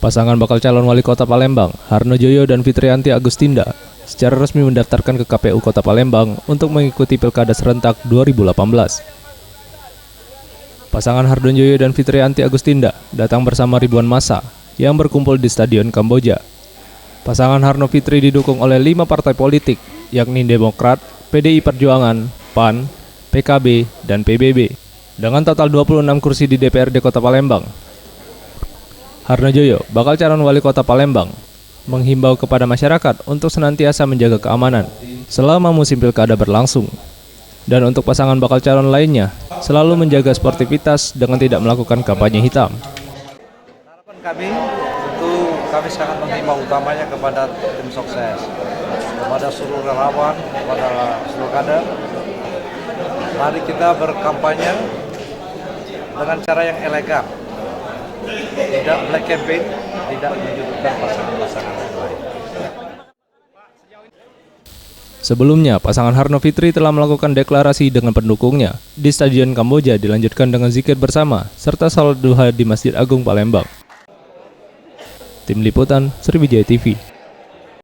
Pasangan bakal calon wali kota Palembang, Harno Joyo dan Fitriyanti Agustinda, secara resmi mendaftarkan ke KPU Kota Palembang untuk mengikuti Pilkada serentak 2018. Pasangan Harno Joyo dan Fitriyanti Agustinda datang bersama ribuan massa yang berkumpul di Stadion Kamboja. Pasangan Harno Fitri didukung oleh 5 partai politik, yakni Demokrat, PDI Perjuangan, PAN, PKB, dan PBB, dengan total 26 kursi di DPRD Kota Palembang. Harno Joyo, bakal calon wali kota Palembang, menghimbau kepada masyarakat untuk senantiasa menjaga keamanan selama musim pilkada berlangsung. Dan untuk pasangan bakal calon lainnya, selalu menjaga sportivitas dengan tidak melakukan kampanye hitam. Harapan kami, tentu kami sangat menghimbau utamanya kepada tim sukses, kepada seluruh relawan, kepada seluruh kader. Mari kita berkampanye dengan cara yang elegan, tidak black campaign, tidak menyudutkan pasangan-pasangan yang lain. Sebelumnya, pasangan Harno Fitri telah melakukan deklarasi dengan pendukungnya di Stadion Kamboja, dilanjutkan dengan zikir bersama serta salat duha di Masjid Agung Palembang. Tim Liputan, Sriwijaya TV.